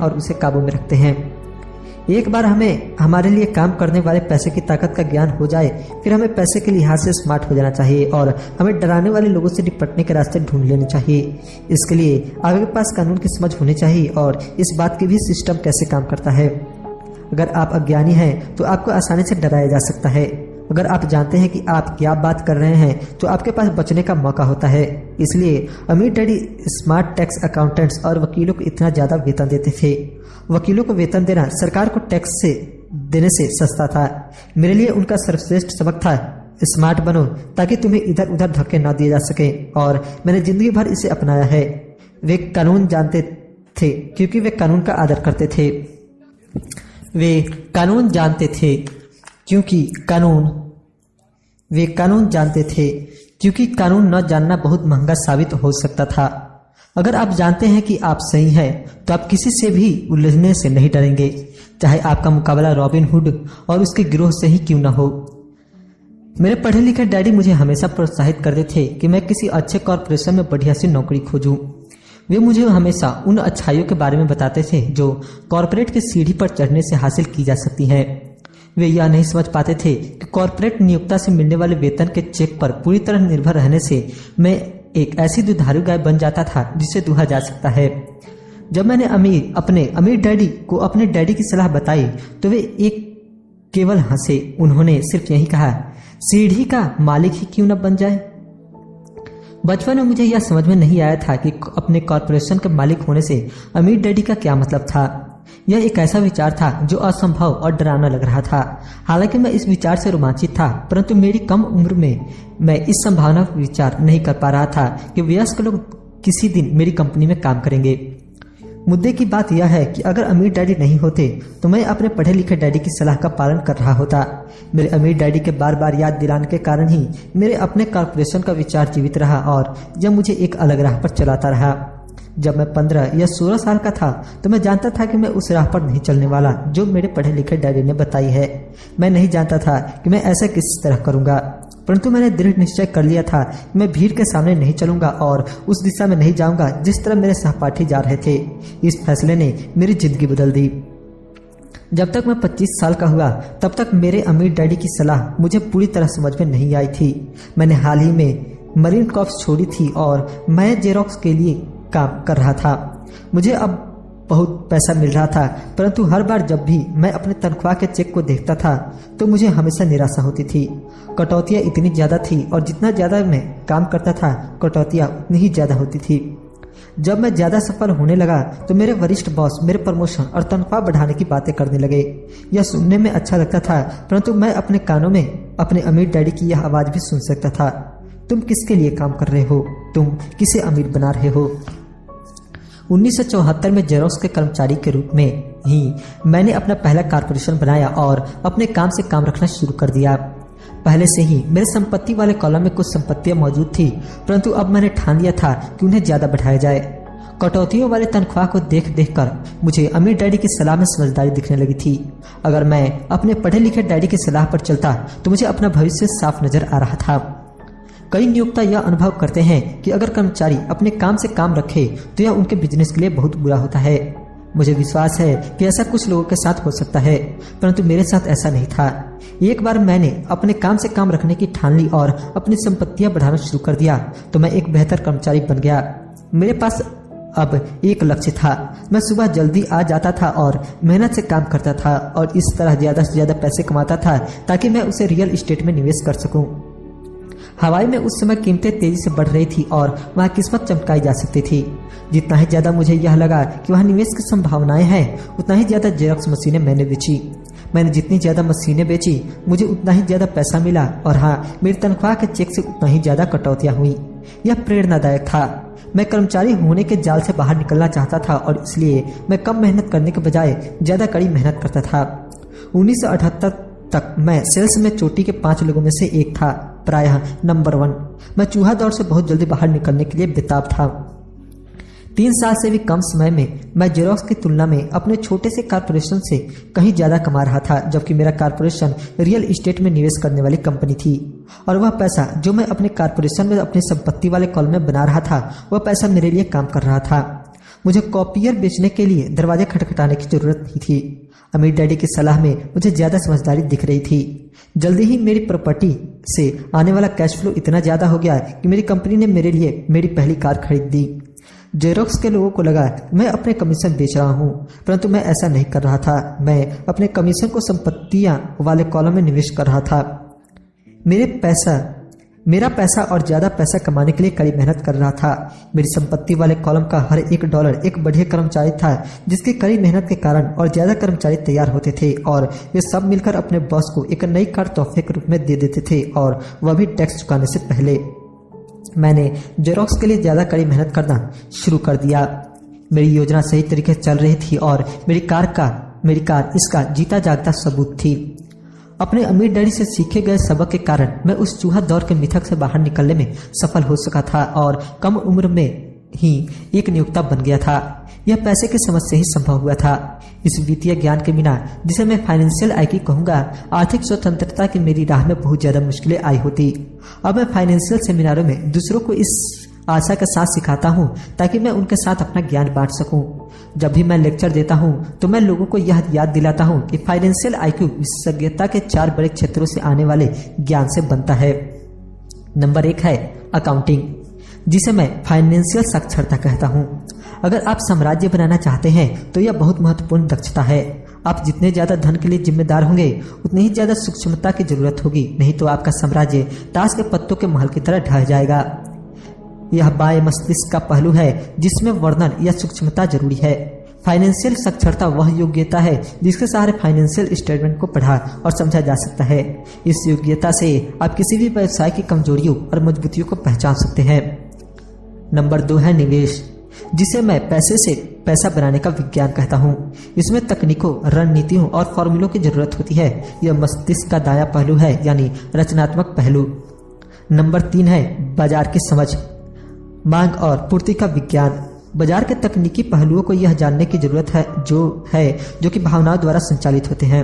और उसे काबू में रखते हैं। एक बार हमें हमारे लिए काम करने वाले पैसे की ताकत का ज्ञान हो जाए, फिर हमें पैसे के लिहाज से स्मार्ट हो जाना चाहिए और हमें डराने वाले लोगों से निपटने के रास्ते ढूंढ लेने चाहिए। इसके लिए आपके पास कानून की समझ होनी चाहिए और इस बात की भी सिस्टम कैसे काम करता है। अगर आप अज्ञानी हैं तो आपको आसानी से डराया जा सकता है। अगर आप जानते हैं कि आप क्या बात कर रहे हैं तो आपके पास बचने का मौका होता है। इसलिए अमीर डैडी स्मार्ट टैक्स अकाउंटेंट्स और वकीलों को इतना ज्यादा वेतन देते थे। वकीलों को वेतन देना सरकार को टैक्स से देने से सस्ता था। मेरे लिए उनका सर्वश्रेष्ठ सबक था, स्मार्ट बनो ताकि तुम्हें इधर उधर धक्के न दिए जा सके, और मैंने जिंदगी भर इसे अपनाया है। वे कानून जानते थे क्योंकि वे कानून का आदर करते थे। वे कानून जानते थे क्योंकि कानून न जानना बहुत महंगा साबित हो सकता था। अगर आप जानते हैं कि आप सही हैं तो आप किसी से भी उलझने से नहीं डरेंगे, चाहे आपका मुकाबला रॉबिन हुड और उसके गिरोह से ही क्यों न हो। मेरे पढ़े लिखे डैडी मुझे हमेशा प्रोत्साहित करते थे कि मैं किसी अच्छे कॉरपोरेशन में बढ़िया सी नौकरी खोजूं। वे मुझे हमेशा उन अच्छाइयों के बारे में बताते थे जो कॉरपोरेट की सीढ़ी पर चढ़ने से हासिल की जा सकती हैं। वे यह नहीं समझ पाते थे कि कॉरपोरेट नियोक्ता से मिलने वाले वेतन के चेक पर पूरी तरह निर्भर रहने से मैं एक ऐसी दुधारू गाय बन जाता था जिसे दूहा जा सकता है। जब मैंने अपने अमीर डैडी को अपने डैडी की सलाह बताई तो वे केवल हंसे। उन्होंने सिर्फ यही कहा, सीढ़ी का मालिक ही क्यों न बन जाए। बचपन में मुझे यह समझ में नहीं आया था कि अपने कॉरपोरेशन के मालिक होने से अमीर डैडी का क्या मतलब था। यह एक ऐसा विचार था जो असंभव और डरावना लग रहा था। हालांकि मैं इस विचार से रोमांचित था, परंतु मेरी कम उम्र में मैं इस संभावना पर विचार नहीं कर पा रहा था कि वयस्क लोग किसी दिन मेरी कंपनी में काम करेंगे। मुद्दे की बात यह है कि अगर अमीर डैडी नहीं होते तो मैं अपने पढ़े लिखे डैडी की सलाह का पालन कर रहा होता। मेरे अमीर डैडी के बार बार याद दिलाने के कारण ही मेरे अपने कॉर्पोरेशन का विचार जीवित रहा और यह मुझे एक अलग राह पर चलाता रहा। जब मैं 15 या 16 साल का था तो मैं जानता था कि मैं उस राह पर नहीं चलने वाला जो मेरे पढ़े लिखे डैडी ने बताई है। मैं नहीं जानता था कि मैं ऐसा किस तरह करूंगा, परंतु मैंने दृढ़ निश्चय कर लिया था कि मैं भीड़ के सामने नहीं चलूंगा और उस दिशा में नहीं जाऊंगा जिस तरह मेरे सहपाठी जा रहे थे। इस फैसले ने मेरी जिंदगी बदल दी। जब तक मैं 25 साल का हुआ तब तक मेरे अमीर डैडी की सलाह मुझे पूरी तरह समझ में नहीं आई थी। मैंने हाल ही में मरीन कॉर्प्स छोड़ी थी और मैं जेरोक्स के लिए काम कर रहा था। मुझे अब बहुत पैसा मिल रहा था, परंतु हर बार जब भी मैं अपने तनख्वाह के चेक को देखता था तो मुझे हमेशा निराशा होती थी। कटौतियां इतनी ज्यादा थी और जितना ज्यादा मैं काम करता था कटौतियां उतनी ही ज्यादा होती थी। जब मैं ज्यादा सफल होने लगा तो मेरे वरिष्ठ बॉस मेरे प्रमोशन और तनख्वाह बढ़ाने की बातें करने लगे। यह सुनने में अच्छा लगता था, परंतु मैं अपने कानों में अपने अमीर डैडी की यह आवाज भी सुन सकता था, तुम किसके लिए काम कर रहे हो, तुम किसे अमीर बना रहे हो। 1974 में जेरोक्स के कर्मचारी के रूप में ही मैंने अपना पहला कॉर्पोरेशन बनाया और अपने काम से काम रखना शुरू कर दिया। पहले से ही मेरे संपत्ति वाले कॉलम में कुछ संपत्तियां मौजूद थी, परंतु अब मैंने ठान लिया था कि उन्हें ज्यादा बढ़ाया जाए। कटौतियों वाले तनख्वाह को देख देख कर मुझे अमीर डैडी की सलाह में समझदारी दिखने लगी थी। अगर मैं अपने पढ़े लिखे डैडी की सलाह पर चलता तो मुझे अपना भविष्य साफ नजर आ रहा था। कई नियोक्ता यह अनुभव करते हैं कि अगर कर्मचारी अपने काम से काम रखे तो यह उनके बिजनेस के लिए बहुत बुरा होता है। मुझे विश्वास है कि ऐसा कुछ लोगों के साथ हो सकता है, परंतु मेरे साथ ऐसा नहीं था। एक बार मैंने अपने काम से काम रखने की ठान ली और अपनी संपत्तियां बढ़ाना शुरू कर दिया तो मैं एक बेहतर कर्मचारी बन गया। मेरे पास अब एक लक्ष्य था। मैं सुबह जल्दी आ जाता था और मेहनत से काम करता था और इस तरह ज्यादा से ज्यादा पैसे कमाता था ताकि मैं उसे रियल एस्टेट में निवेश कर सकूं। हवाई में उस समय कीमतें तेजी से बढ़ रही थी और वहां किस्मत चमकाई जा सकती थी। जितना ही ज्यादा मुझे यह लगा कि वहां निवेश की संभावनाएं हैं, उतना ही ज्यादा जेरोक्स मशीनें मैंने बेची। मैंने जितनी ज्यादा मशीनें बेची मुझे उतना ही ज्यादा पैसा मिला और हाँ, मेरी तनख्वाह के चेक से उतना ही ज्यादा कटौतियां हुई। यह प्रेरणादायक था। मैं कर्मचारी होने के जाल से बाहर निकलना चाहता था और इसलिए मैं कम मेहनत करने के बजाय ज्यादा कड़ी मेहनत करता था। 1978 तक मैं सेल्स में चोटी के 5 लोगों में से एक था, प्रायः नंबर 1। मैं चूहा दौड़ से बहुत जल्दी बाहर निकलने के लिए बेताब था। 3 साल से भी कम समय में मैं जेरोक्स की तुलना में अपने छोटे से कॉर्पोरेशन से कहीं ज्यादा कमा रहा था, जबकि मेरा कॉर्पोरेशन रियल एस्टेट में निवेश करने वाली कंपनी थी और वह पैसा जो मैं अपने कॉर्पोरेशन में अपनी संपत्ति वाले कॉलम में बना रहा था वह पैसा मेरे लिए काम कर रहा था। मुझे कॉपियर बेचने के लिए दरवाजे खटखटाने की जरूरत नहीं थी। अमीर डैडी की सलाह में मुझे ज्यादा समझदारी दिख रही थी। जल्दी ही मेरी प्रॉपर्टी से आने वाला कैश फ्लो इतना ज्यादा हो गया कि मेरी कंपनी ने मेरे लिए मेरी पहली कार खरीद दी। जेरोक्स के लोगों को लगा मैं अपने कमीशन बेच रहा हूं, परंतु मैं ऐसा नहीं कर रहा था। मैं अपने कमीशन को संपत्तियां वाले कॉलम में निवेश कर रहा था। मेरा पैसा और ज्यादा पैसा कमाने के लिए कड़ी मेहनत कर रहा था। मेरी संपत्ति वाले कॉलम का हर एक डॉलर एक बढ़िया कर्मचारी था, जिसकी कड़ी मेहनत के कारण और ज्यादा कर्मचारी तैयार होते थे और वे सब मिलकर अपने बॉस को एक नई कार तोहफे के रूप में दे देते थे, और वह भी टैक्स चुकाने से पहले। मैंने जेरोक्स के लिए ज्यादा कड़ी मेहनत करना शुरू कर दिया। मेरी योजना सही तरीके से चल रही थी और मेरी कार इसका जीता जागता सबूत थी। अपने अमीर डैडी से सीखे गए सबक के कारण मैं उस चूहा दौर के मिथक से बाहर निकलने में सफल हो सका था और कम उम्र में ही एक नियोक्ता बन गया था। यह पैसे की समझ से ही संभव हुआ था। इस वित्तीय ज्ञान के बिना, जिसे मैं फाइनेंशियल आईक्यू कहूंगा, आर्थिक स्वतंत्रता की मेरी राह में बहुत ज्यादा मुश्किलें आई होती। अब मैं फाइनेंशियल सेमिनारों में दूसरों को इस आशा के साथ सिखाता हूं ताकि मैं उनके साथ अपना ज्ञान बांट सकूं। जब भी मैं लेक्चर देता हूं तो मैं लोगों को यह याद दिलाता हूं कि फाइनेंशियल आईक्यू विशेषज्ञता के 4 बड़े क्षेत्रों से आने वाले ज्ञान से बनता है। नंबर 1 है अकाउंटिंग, जिसे मैं फाइनेंशियल साक्षरता कहता हूं। अगर आप साम्राज्य बनाना चाहते हैं तो यह बहुत महत्वपूर्ण दक्षता है। आप जितने ज्यादा धन के लिए जिम्मेदार होंगे उतनी ही ज्यादा सूक्ष्मता की जरूरत होगी, नहीं तो आपका साम्राज्य ताश के पत्तों के महल की तरह ढह जाएगा। यह बाएं मस्तिष्क का पहलू है जिसमें वर्णन या सूक्ष्मता जरूरी है। फाइनेंशियल साक्षरता वह योग्यता है जिसके सहारे फाइनेंशियल स्टेटमेंट को पढ़ा और समझा जा सकता है। इस योग्यता से आप किसी भी व्यवसाय की कमजोरियों और मजबूतियों को पहचान सकते हैं। नंबर 2 है निवेश, जिसे मैं पैसे से पैसा बनाने का विज्ञान कहता हूँ। इसमें तकनीकों, रणनीतियों और फॉर्मूलों की जरूरत होती है। यह मस्तिष्क का दायां पहलू है, यानी रचनात्मक पहलू। नंबर 3 है बाजार की समझ, मांग और पूर्ति का विज्ञान। बाजार के तकनीकी पहलुओं को यह जानने की जरूरत है जो कि भावनाओं द्वारा संचालित होते हैं।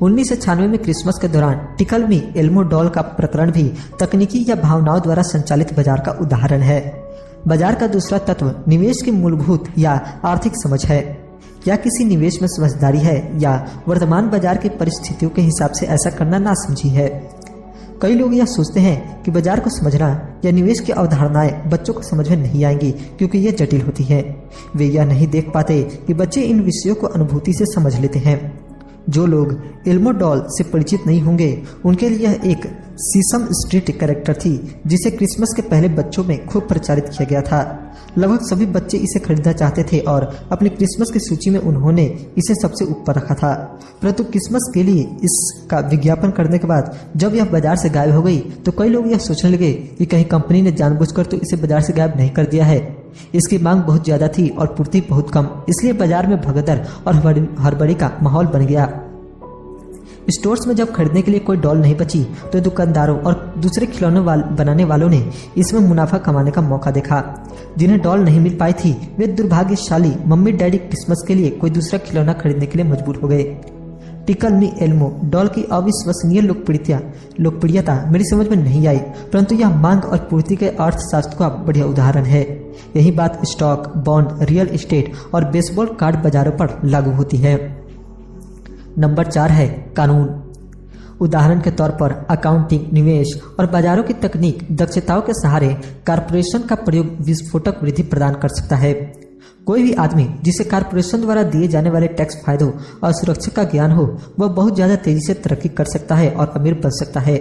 1996 में क्रिसमस के दौरान टिकल-मी एल्मो डॉल का प्रकरण भी तकनीकी या भावनाओं द्वारा संचालित बाजार का उदाहरण है। बाजार का दूसरा तत्व निवेश की मूलभूत या आर्थिक समझ है। क्या किसी निवेश में समझदारी है या वर्तमान बाजार की परिस्थितियों के हिसाब से ऐसा करना नासमझी है। कई लोग यह सोचते हैं कि बाजार को समझना या निवेश की अवधारणाएं बच्चों को समझ में नहीं आएंगी क्योंकि ये जटिल होती हैं। वे यह नहीं देख पाते कि बच्चे इन विषयों को अनुभूति से समझ लेते हैं। जो लोग एल्मो डॉल से परिचित नहीं होंगे उनके लिए यह एक सीसम स्ट्रीट कैरेक्टर थी जिसे क्रिसमस के पहले बच्चों में खूब प्रचारित किया गया था। लगभग सभी बच्चे इसे खरीदना चाहते थे और अपनी क्रिसमस की सूची में उन्होंने इसे सबसे ऊपर रखा था। परंतु क्रिसमस के लिए इसका विज्ञापन करने के बाद जब यह बाजार से गायब हो गई तो कई लोग यह सोचने लगे कि कहीं कंपनी ने जानबूझकर तो इसे बाजार से गायब नहीं कर दिया है। इसकी मांग बहुत ज्यादा थी और पूर्ति बहुत कम, इसलिए बाजार में भगदड़ और हड़बड़ी का माहौल बन गया। स्टोर्स में जब खरीदने के लिए कोई डॉल नहीं बची तो दुकानदारों और दूसरे खिलौने बनाने वालों ने इसमें मुनाफा कमाने का मौका देखा। जिन्हें डॉल नहीं मिल पाई थी वे दुर्भाग्यशाली मम्मी डैडी क्रिसमस के लिए कोई दूसरा खिलौना खरीदने के लिए मजबूर हो गए। टिकल-मी एल्मो डॉल की अविश्वसनीय लोकप्रियता मेरी समझ में नहीं आई, परंतु यह मांग और पूर्ति के अर्थशास्त्र का बढ़िया उदाहरण है। यही बात स्टॉक, बॉन्ड, रियल एस्टेट और बेसबॉल कार्ड बाजारों पर लागू होती है। नंबर 4 है कानून। उदाहरण के तौर पर अकाउंटिंग, निवेश और बाजारों की तकनीक दक्षताओं के सहारे कॉर्पोरेशन का प्रयोग विस्फोटक वृद्धि प्रदान कर सकता है। कोई भी आदमी जिसे कॉर्पोरेशन द्वारा दिए जाने वाले टैक्स फायदों और सुरक्षा का ज्ञान हो वह बहुत ज्यादा तेजी से तरक्की कर सकता है और अमीर बन सकता है,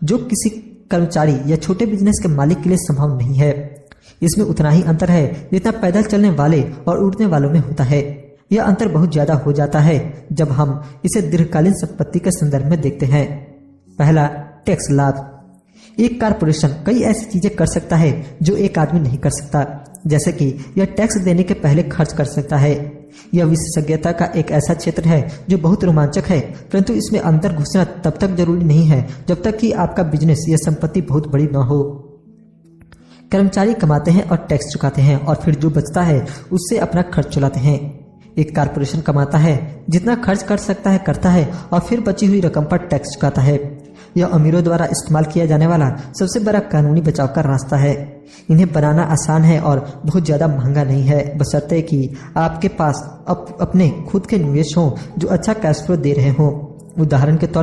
जो किसी कर्मचारी या छोटे बिजनेस के मालिक के लिए संभव नहीं है। इसमें उतना ही अंतर है जितना पैदल चलने वाले और उड़ने वालों में होता है। यह अंतर बहुत ज्यादा हो जाता है जब हम इसे दीर्घकालीन संपत्ति के संदर्भ में देखते हैं। पहला, टैक्स लाभ। एक कॉर्पोरेशन कई ऐसी चीजें कर सकता है जो एक आदमी नहीं कर सकता, जैसे कि यह टैक्स देने के पहले खर्च कर सकता है। यह विशेषज्ञता का एक ऐसा क्षेत्र है जो बहुत रोमांचक है, परंतु इसमें अंदर घुसना तब तक जरूरी नहीं है जब तक कि आपका बिजनेस या संपत्ति बहुत बड़ी न हो। कर्मचारी कमाते हैं और टैक्स चुकाते हैं और फिर जो बचता है उससे अपना खर्च चलाते हैं। एक कॉर्पोरेशन कमाता है, जितना खर्च कर सकता है करता है और फिर बची हुई रकम पर टैक्स चुकाता है। यह अमीरों द्वारा इस्तेमाल किया जाने वाला सबसे बड़ा कानूनी बचाव का रास्ता है। इन्हें बनाना आसान है और बहुत ज्यादा महंगा नहीं है, बशर्ते कि आपके पास अपने खुद के निवेश हों जो अच्छा कैश फ्लो दे रहे हों। उदाहरण के तौर